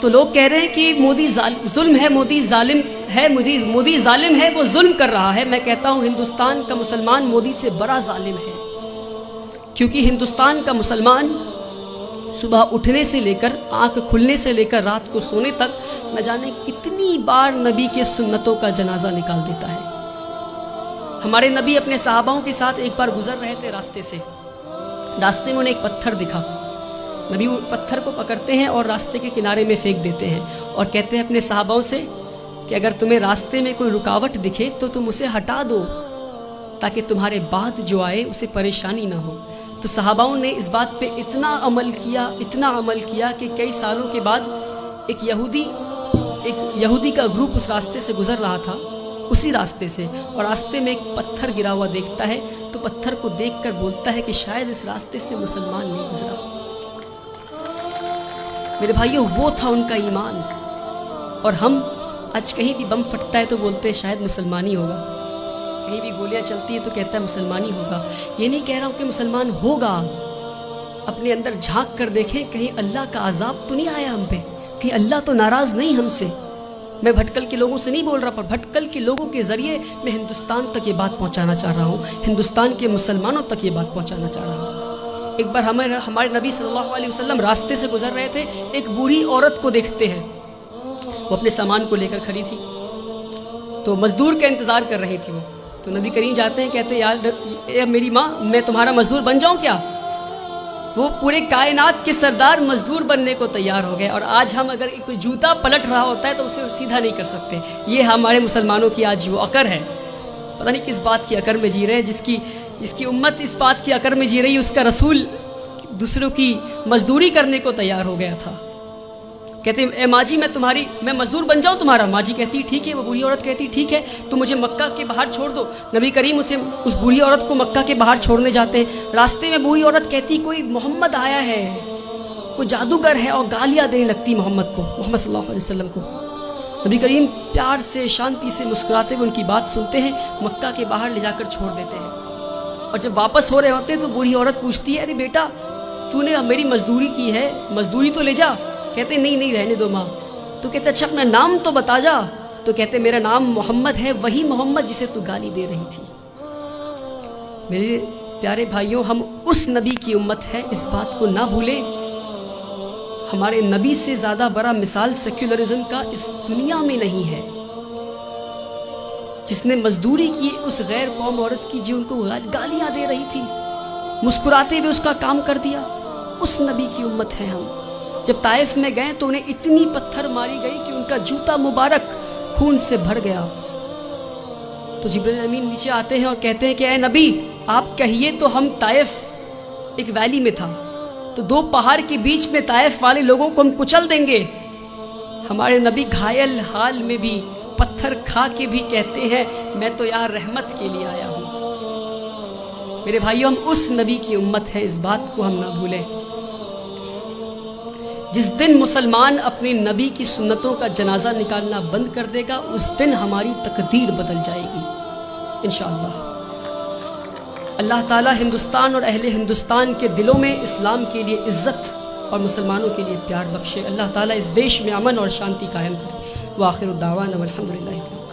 تو لوگ کہہ رہے ہیں کہ مودی ظلم ہے، مودی ظالم ہے، مودی ظالم ہے، وہ ظلم کر رہا ہے۔ میں کہتا ہوں ہندوستان کا مسلمان مودی سے بڑا ظالم ہے، کیونکہ ہندوستان کا مسلمان صبح اٹھنے سے لے کر آنکھ کھلنے سے لے کر رات کو سونے تک نہ جانے کتنی بار نبی کے سنتوں کا جنازہ نکال دیتا ہے۔ ہمارے نبی اپنے صحاباؤں کے ساتھ ایک بار گزر رہے تھے راستے سے، راستے میں انہیں ایک پتھر دکھا، نبی وہ پتھر کو پکڑتے ہیں اور راستے کے کنارے میں پھینک دیتے ہیں اور کہتے ہیں اپنے صحاباؤں سے کہ اگر تمہیں راستے میں کوئی رکاوٹ دکھے تو تم اسے ہٹا دو تاکہ تمہارے بعد جو آئے اسے پریشانی نہ ہو۔ تو صحاباؤں نے اس بات پہ اتنا عمل کیا کہ کئی سالوں کے بعد ایک یہودی کا گروپ اس راستے سے گزر رہا تھا، اسی راستے سے، اور راستے میں ایک پتھر گرا ہوا دیکھتا ہے تو پتھر کو دیکھ کر بولتا ہے کہ شاید اس راستے سے مسلمان نہیں گزرا۔ میرے بھائیوں، وہ تھا ان کا ایمان۔ اور ہم آج کہیں بھی بم پھٹتا ہے تو بولتے ہیں شاید مسلمانی ہوگا، کہیں بھی گولیاں چلتی ہے تو کہتا ہے مسلمانی ہوگا۔ یہ نہیں کہہ رہا ہوں کہ مسلمان ہوگا، اپنے اندر جھانک کر دیکھیں کہیں اللہ کا عذاب تو نہیں آیا ہم پہ، کہیں اللہ تو ناراض نہیں ہم سے۔ میں بھٹکل کے لوگوں سے نہیں بول رہا، پر بھٹکل کے لوگوں کے ذریعے میں ہندوستان تک یہ بات پہنچانا چاہ رہا ہوں، ہندوستان کے مسلمانوں تک یہ بات پہنچانا چاہ رہا ہوں۔ ایک بار ہمارے نبی صلی اللہ علیہ وسلم راستے سے گزر رہے تھے، ایک بوڑھی عورت کو دیکھتے ہیں، وہ اپنے سامان کو لے کر کھڑی تھی، تو مزدور کا انتظار کر رہی تھی وہ۔ تو نبی کریم جاتے ہیں، کہتے ہیں یار اے میری ماں، میں تمہارا مزدور بن جاؤں کیا؟ وہ پورے کائنات کے سردار مزدور بننے کو تیار ہو گئے، اور آج ہم اگر کوئی جوتا پلٹ رہا ہوتا ہے تو اسے سیدھا نہیں کر سکتے۔ یہ ہمارے مسلمانوں کی آج وہ عقر ہے، پتہ نہیں کس بات کی عقر میں جی رہے ہیں، جس کی امت اس بات کی عقر میں جی رہی ہے، اس کا رسول دوسروں کی مزدوری کرنے کو تیار ہو گیا تھا۔ کہتے ہیں اے ماں جی میں مزدور بن جاؤں تمہارا؟ ماں جی کہتی ٹھیک ہے، وہ بوڑھی عورت کہتی ٹھیک ہے، تو مجھے مکہ کے باہر چھوڑ دو۔ نبی کریم اس بوڑھی عورت کو مکہ کے باہر چھوڑنے جاتے ہیں، راستے میں بوڑھی عورت کہتی کوئی محمد آیا ہے، کوئی جادوگر ہے، اور گالیاں دینے لگتی محمد صلی اللہ علیہ وسلم کو۔ نبی کریم پیار سے شانتی سے مسکراتے ہوئے ان کی بات سنتے ہیں، مکہ کے باہر لے جا کر چھوڑ دیتے ہیں۔ اور جب واپس ہو رہے ہوتے ہیں تو بوڑھی عورت پوچھتی ہے ارے بیٹا تو نے میری مزدوری کی ہے، مزدوری تو لے جا۔ کہتے نہیں رہنے دو ماں۔ تو کہتے اچھا اپنا نام تو بتا جا۔ تو کہتے میرا نام محمد ہے، وہی محمد جسے تو گالی دے رہی تھی۔ میرے پیارے بھائیوں، ہم اس نبی کی امت ہے، اس بات کو نہ بھولیں۔ ہمارے نبی سے زیادہ بڑا مثال سیکولرزم کا اس دنیا میں نہیں ہے، جس نے مزدوری کی اس غیر قوم عورت کی جو ان کو گالیاں دے رہی تھی، مسکراتے ہوئے اس کا کام کر دیا۔ اس نبی کی امت ہے ہم۔ جب طائف میں گئے تو انہیں اتنی پتھر ماری گئی کہ ان کا جوتا مبارک خون سے بھر گیا۔ تو جبرائیل امین نیچے آتے ہیں اور کہتے ہیں کہ اے نبی آپ کہیے تو ہم طائف ایک ویلی میں تھا، تو دو پہاڑ کے بیچ میں طائف والے لوگوں کو ہم کچل دیں گے۔ ہمارے نبی گھائل حال میں بھی پتھر کھا کے بھی کہتے ہیں میں تو یہاں رحمت کے لیے آیا ہوں۔ میرے بھائیوں، ہم اس نبی کی امت ہے، اس بات کو ہم نہ بھولیں۔ جس دن مسلمان اپنے نبی کی سنتوں کا جنازہ نکالنا بند کر دے گا، اس دن ہماری تقدیر بدل جائے گی انشاءاللہ۔ اللہ تعالی ہندوستان اور اہل ہندوستان کے دلوں میں اسلام کے لیے عزت اور مسلمانوں کے لیے پیار بخشے۔ اللہ تعالی اس دیش میں امن اور شانتی قائم کرے۔ وآخر الدعوانا والحمدللہ۔